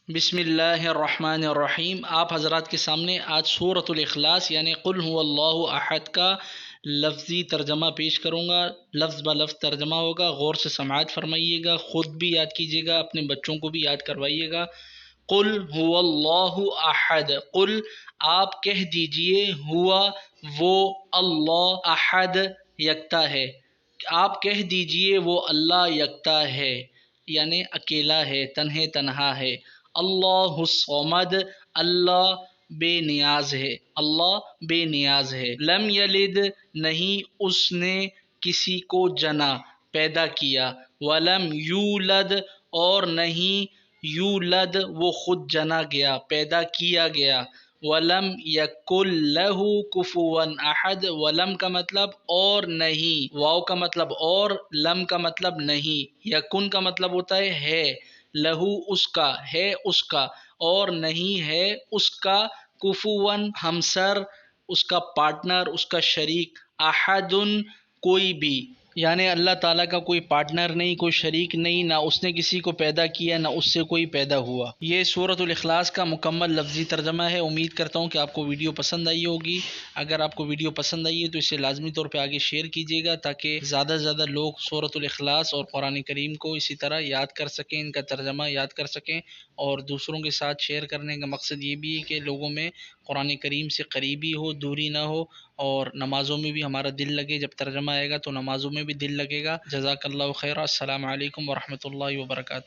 بسم اللہ الرحمن الرحیم۔ آپ حضرات کے سامنے آج سورۃ الاخلاص یعنی قل هو اللہ احد کا لفظی ترجمہ پیش کروں گا۔ لفظ بہ لفظ ترجمہ ہوگا، غور سے سماعت فرمائیے گا، خود بھی یاد کیجیے گا، اپنے بچوں کو بھی یاد کروائیے گا۔ قل هو اللہ احد، قل آپ کہہ دیجئے، ہوا وہ، اللہ احد یکتا ہے، آپ کہہ دیجئے وہ اللہ یکتا ہے یعنی اکیلا ہے، تنہا ہے۔ اللہ الصمد، اللہ بے نیاز ہے، اللہ بے نیاز ہے۔ لم یلد، نہیں اس نے کسی کو جنا پیدا کیا، ولم یولد، اور نہیں یولد وہ خود جنا گیا پیدا کیا گیا، ولم یکن لہ کفوا احد، ولم کا مطلب اور نہیں، واو کا مطلب اور، لم کا مطلب نہیں، یکن کا مطلب ہوتا ہے، لہو اس کا ہے، اس کا، اور نہیں ہے اس کا، کفواً ہمسر، اس کا پارٹنر، اس کا شریک، احد کوئی بھی، یعنی اللہ تعالیٰ کا کوئی پارٹنر نہیں، کوئی شریک نہیں، نہ اس نے کسی کو پیدا کیا نہ اس سے کوئی پیدا ہوا۔ یہ سورۃ الاخلاص کا مکمل لفظی ترجمہ ہے۔ امید کرتا ہوں کہ آپ کو ویڈیو پسند آئی ہوگی۔ اگر آپ کو ویڈیو پسند آئی ہے تو اسے لازمی طور پہ آگے شیئر کیجیے گا تاکہ زیادہ سے زیادہ لوگ سورۃ الاخلاص اور قرآن کریم کو اسی طرح یاد کر سکیں، ان کا ترجمہ یاد کر سکیں، اور دوسروں کے ساتھ شیئر کرنے کا مقصد یہ بھی ہے کہ لوگوں میں قرآن کریم سے قریبی ہو، دوری نہ ہو، اور نمازوں میں بھی ہمارا دل لگے۔ جب ترجمہ آئے گا تو نمازوں میں بھی دل لگے گا۔ جزاک اللہ خیر۔ السلام علیکم ورحمۃ اللہ وبرکاتہ۔